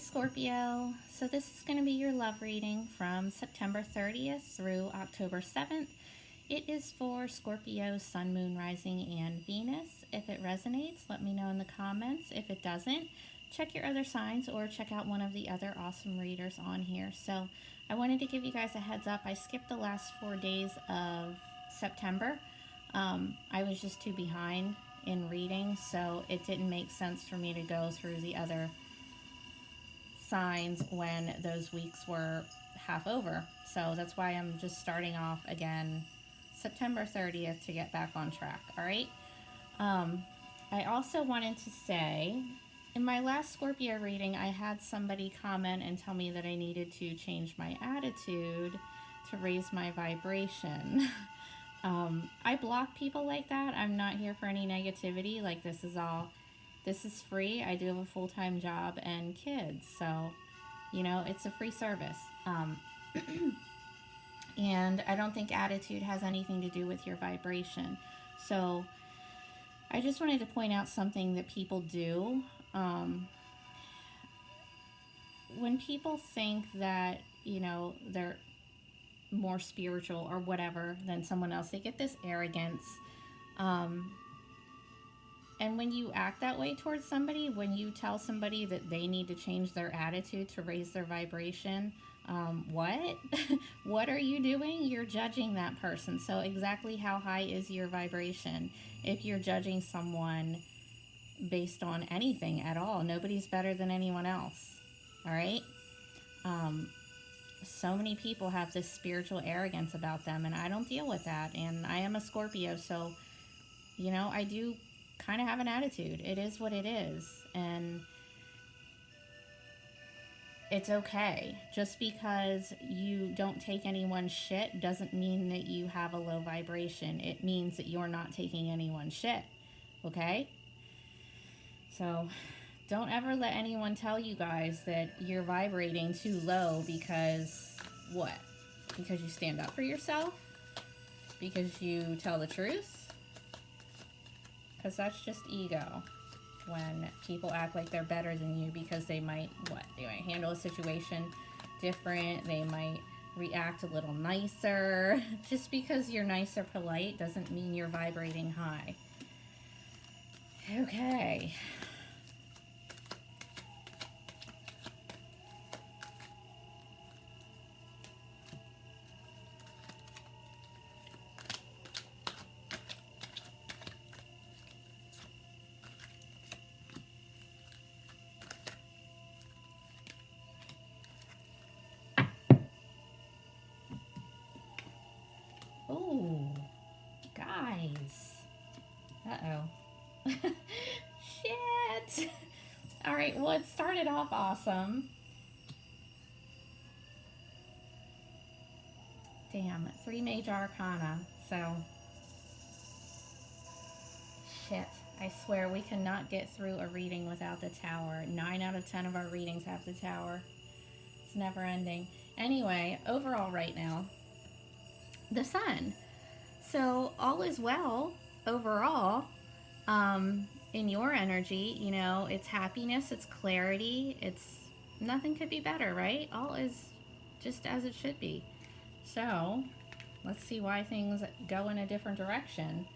Scorpio. So this is going to be your love reading from September 30th through October 7th. It is for Scorpio, Sun, Moon, Rising, and Venus. If it resonates, let me know in the comments. If it doesn't, check your other signs or check out one of the other awesome readers on here. So I wanted to give you guys a heads up. I skipped the last 4 days of September. I was just too behind in reading, so it didn't make sense for me to go through the other signs when those weeks were half over. So that's why I'm just starting off again September 30th to get back on track. All right. I also wanted to say, in my last Scorpio reading, I had somebody comment and tell me that I needed to change my attitude to raise my vibration. I block people like that. I'm not here for any negativity. Like, this is free. I do have a full-time job and kids, so, you know, it's a free service. And I don't think attitude has anything to do with your vibration. So I just wanted to point out something that people do. When people think that, you know, they're more spiritual or whatever than someone else, they get this arrogance. And when you act that way towards somebody, when you tell somebody that they need to change their attitude to raise their vibration, what? What are you doing? You're judging that person. So exactly how high is your vibration? If you're judging someone based on anything at all, nobody's better than anyone else. All right? So many people have this spiritual arrogance about them, and I don't deal with that. And I am a Scorpio, so, you know, I do kind of have an attitude. It is what it is, and it's okay. Just because you don't take anyone's shit doesn't mean that you have a low vibration. It means that you're not taking anyone's shit, okay? So don't ever let anyone tell you guys that you're vibrating too low because what? Because you stand up for yourself? Because you tell the truth? Because that's just ego. When people act like they're better than you because they might, what? They might handle a situation different. They might react a little nicer. Just because you're nice or polite doesn't mean you're vibrating high. Okay. Oh, guys. Uh-oh. Shit. All right, well, it started off awesome. Damn, 3 major arcana. So, shit. I swear we cannot get through a reading without the tower. 9 out of 10 of our readings have the tower. It's never ending. Anyway, overall right now, the sun. So all is well overall. In your energy, you know, it's happiness, it's clarity, it's nothing could be better, right? All is just as it should be. So let's see why things go in a different direction.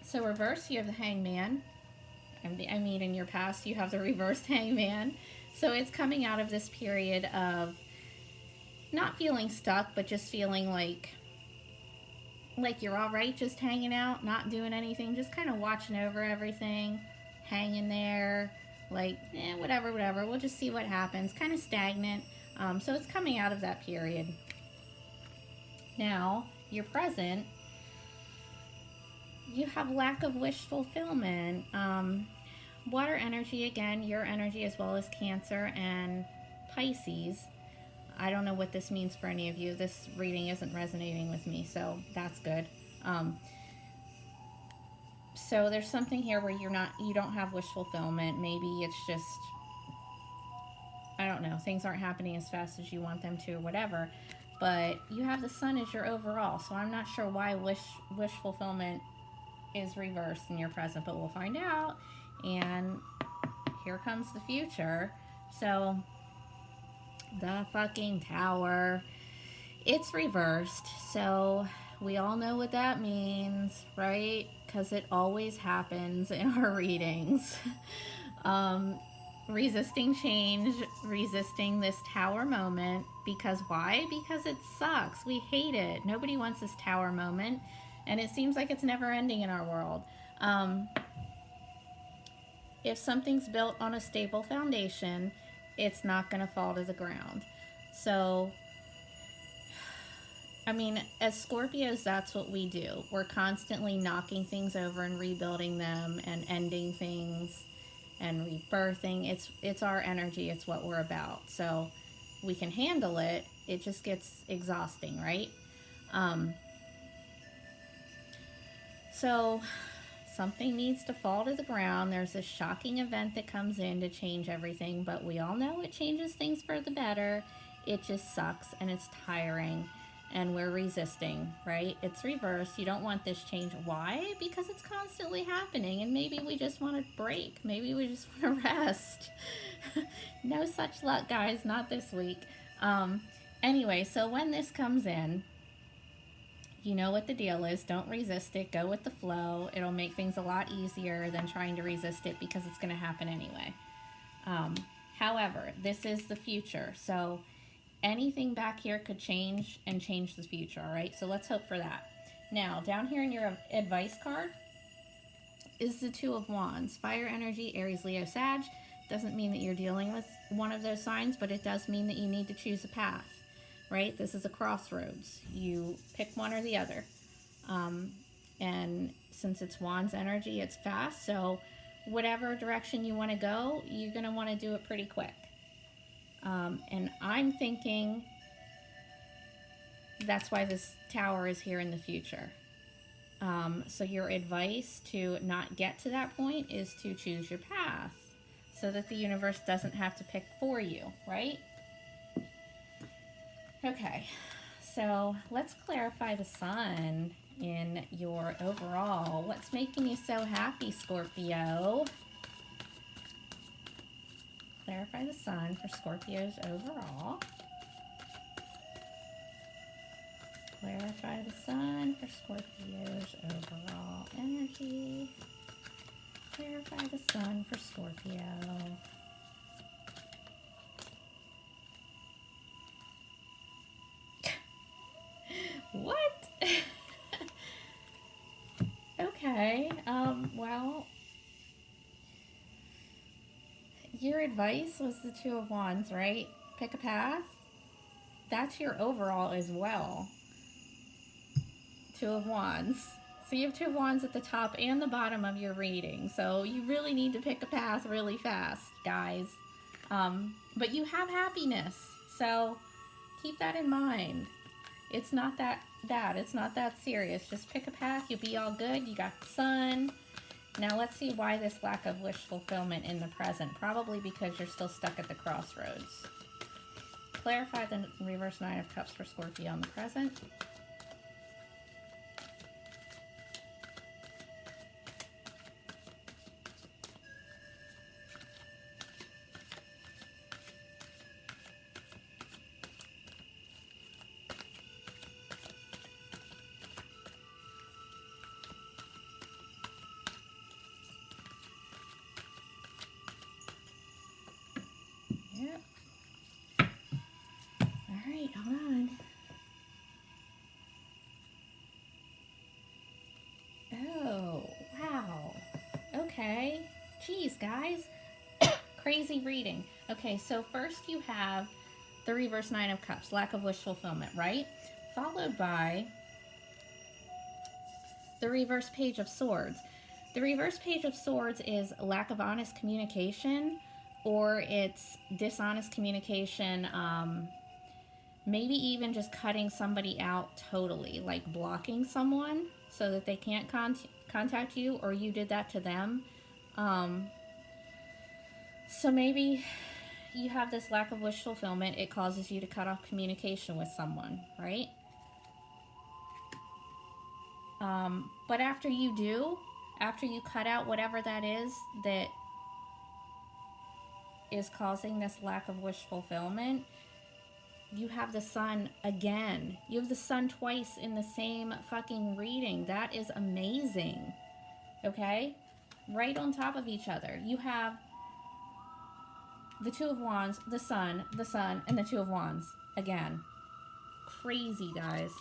So reverse, you have the hangman. I mean, in your past, you have the reversed hangman. So it's coming out of this period of not feeling stuck, but just feeling like you're all right, just hanging out, not doing anything, just kind of watching over everything, hanging there, like, whatever, we'll just see what happens, kind of stagnant. So it's coming out of that period. Now, your present, you have lack of wish fulfillment. Water energy, again, your energy as well as Cancer and Pisces. I don't know what this means for any of you. This reading isn't resonating with me, so that's good. So there's something here where you don't have wish fulfillment. Maybe it's just, I don't know, things aren't happening as fast as you want them to or whatever. But you have the sun as your overall, so I'm not sure why wish fulfillment is reversed in your present, but we'll find out. And here comes the future. So, the fucking Tower. It's reversed. So, we all know what that means, right? Because it always happens in our readings. um, Resisting change, resisting this Tower moment. Because why? Because it sucks. We hate it. Nobody wants this Tower moment. And it seems like it's never ending in our world. If something's built on a stable foundation, it's not going to fall to the ground. So, I mean, as Scorpios, that's what we do. We're constantly knocking things over and rebuilding them and ending things and rebirthing. It's our energy. It's what we're about. So we can handle it. It just gets exhausting, right? So something needs to fall to the ground. There's this shocking event that comes in to change everything, but we all know it changes things for the better. It just sucks and it's tiring and we're resisting, right? It's reversed. You don't want this change. Why? Because it's constantly happening and maybe we just want to break. Maybe we just want to rest. No such luck, guys. Not this week. Anyway, so when this comes in, you know what the deal is. Don't resist it. Go with the flow. It'll make things a lot easier than trying to resist it because it's going to happen anyway. However, this is the future. So anything back here could change and change the future, all right? So let's hope for that. Now, down here in your advice card is the Two of Wands. Fire energy, Aries, Leo, Sag. Doesn't mean that you're dealing with one of those signs, but it does mean that you need to choose a path. Right? This is a crossroads. You pick one or the other. And since it's Wands energy, it's fast. So whatever direction you want to go, you're going to want to do it pretty quick. And I'm thinking that's why this Tower is here in the future. So your advice to not get to that point is to choose your path so that the universe doesn't have to pick for you, right? Okay, so let's clarify the sun in your overall. What's making you so happy, Scorpio? Clarify the sun for Scorpio's overall. Clarify the sun for Scorpio's overall energy. Clarify the sun for Scorpio. What? Okay, well, your advice was the Two of Wands, right? Pick a path. That's your overall as well. Two of Wands. So you have Two of Wands at the top and the bottom of your reading. So you really need to pick a path really fast, guys. But you have happiness. So keep that in mind. It's not that bad. It's not that serious. Just pick a path. You'll be all good. You got the sun. Now let's see why this lack of wish fulfillment in the present. Probably because you're still stuck at the crossroads. Clarify the reverse Nine of Cups for Scorpio in the present. Yep. All right, hold on. Oh, wow. Okay. Jeez, guys. Crazy reading. Okay, so first you have the reverse Nine of Cups, lack of wish fulfillment, right? Followed by the reverse Page of Swords. The reverse Page of Swords is lack of honest communication, or it's dishonest communication, maybe even just cutting somebody out totally, like blocking someone so that they can't contact you, or you did that to them. So maybe you have this lack of wish fulfillment. It causes you to cut off communication with someone, right? But after you cut out whatever that is that is causing this lack of wish fulfillment, you have the sun again. You have the sun twice in the same fucking reading. That is amazing. Okay? Right on top of each other. You have the Two of Wands, the Sun, and the Two of Wands. Again. Crazy, guys.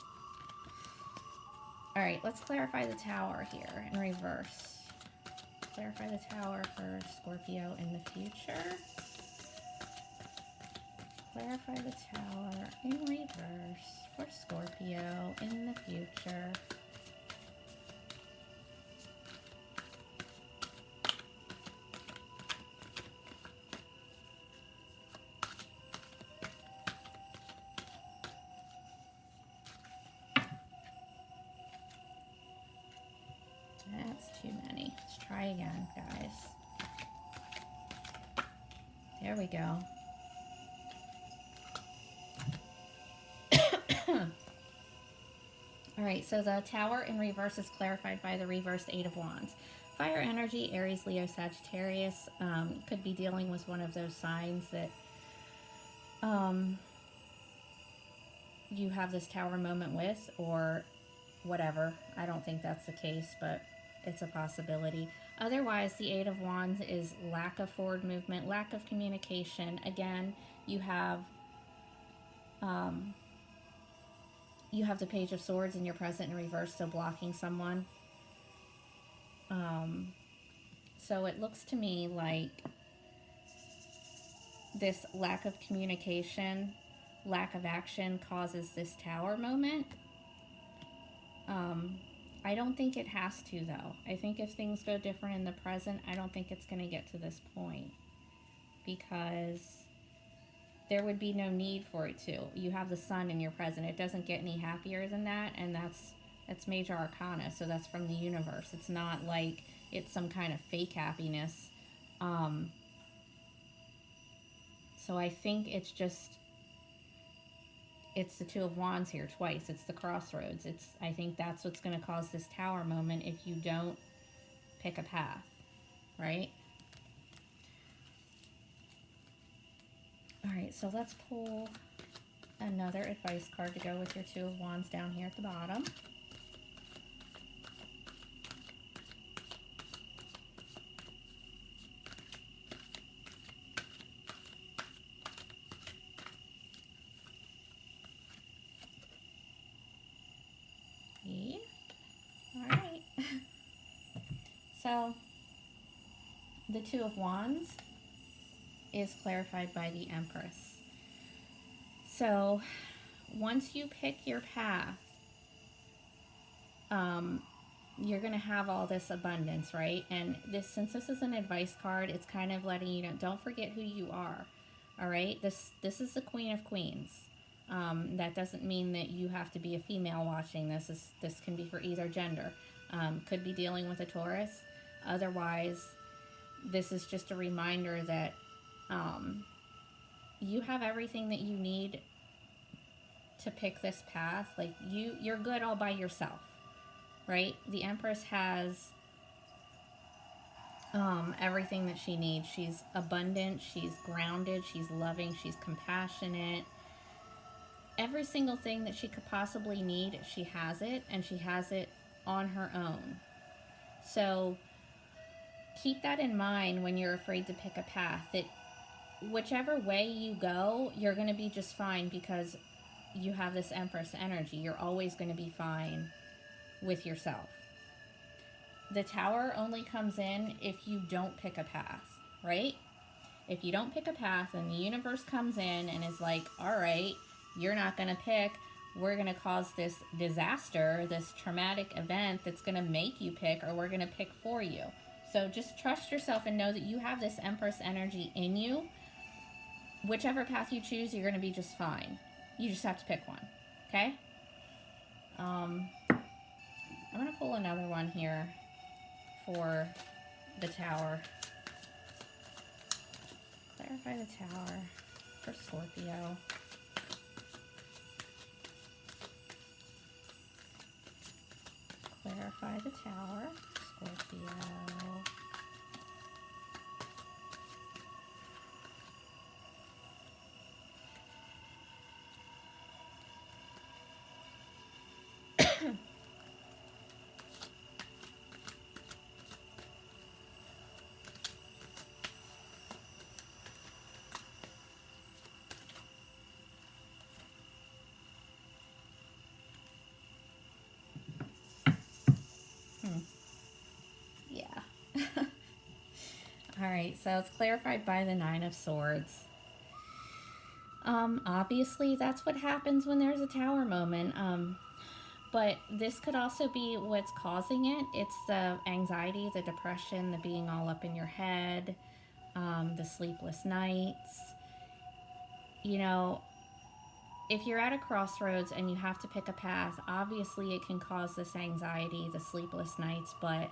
Alright, let's clarify the Tower here in reverse. Clarify the Tower for Scorpio in the future. Clarify the Tower in reverse for Scorpio in the future. That's too many. Let's try again, guys. There we go. Alright, so the Tower in reverse is clarified by the reversed Eight of Wands. Fire energy, Aries, Leo, Sagittarius. Could be dealing with one of those signs that you have this Tower moment with, or whatever. I don't think that's the case, but it's a possibility. Otherwise, the Eight of Wands is lack of forward movement, lack of communication. Again, you have the Page of Swords in your present in reverse, so blocking someone. So it looks to me like this lack of communication, lack of action causes this Tower moment. I don't think it has to, though. I think if things go different in the present, I don't think it's going to get to this point, because there would be no need for it to. You have the Sun in your present. It doesn't get any happier than that, and that's major arcana, so that's from the universe. It's not like it's some kind of fake happiness. So I think it's the Two of Wands here twice. It's the crossroads. I think that's what's going to cause this Tower moment if you don't pick a path, right? All right, so let's pull another advice card to go with your Two of Wands down here at the bottom. All right. So the Two of Wands is clarified by the Empress. So once you pick your path, you're going to have all this abundance, right? And since this is an advice card, it's kind of letting you know, don't forget who you are. All right. This is the Queen of Queens. That doesn't mean that you have to be a female watching this. This can be for either gender. Could be dealing with a Taurus. Otherwise, this is just a reminder that you have everything that you need to pick this path. Like, you're good all by yourself, right? The Empress has everything that she needs. She's abundant, she's grounded, she's loving, she's compassionate. Every single thing that she could possibly need, she has it, and she has it on her own. So keep that in mind when you're afraid to pick a path, that whichever way you go, you're going to be just fine, because you have this Empress energy. You're always going to be fine with yourself. The Tower only comes in if you don't pick a path, right? If you don't pick a path and the universe comes in and is like, all right, you're not going to pick, we're going to cause this disaster, this traumatic event that's going to make you pick, or we're going to pick for you. So just trust yourself and know that you have this Empress energy in you. Whichever path you choose, you're going to be just fine. You just have to pick one, okay? I'm going to pull another one here for the Tower. Clarify the Tower for Scorpio. Clarify the Tower, Scorpio. All right, so it's clarified by the Nine of Swords. Obviously, that's what happens when there's a tower moment. But this could also be what's causing it. It's the anxiety, the depression, the being all up in your head, the sleepless nights. You know, if you're at a crossroads and you have to pick a path, obviously it can cause this anxiety, the sleepless nights, but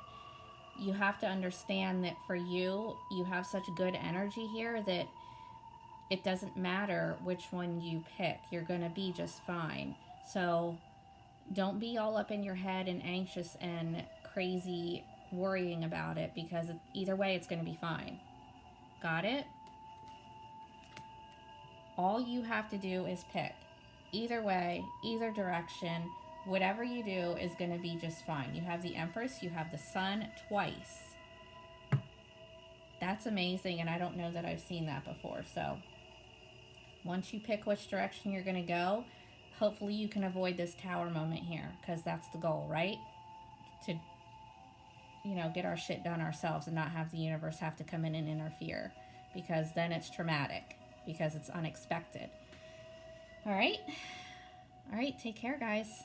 you have to understand that for you, you have such good energy here that it doesn't matter which one you pick. You're going to be just fine. So don't be all up in your head and anxious and crazy worrying about it, because either way it's going to be fine. Got it? All you have to do is pick. Either way, either direction, whatever you do is going to be just fine. You have the Empress, you have the Sun twice. That's amazing, and I don't know that I've seen that before. So once you pick which direction you're going to go, hopefully you can avoid this tower moment here, because that's the goal, right? To, you know, get our shit done ourselves and not have the universe have to come in and interfere, because then it's traumatic, because it's unexpected. All right. All right. Take care, guys.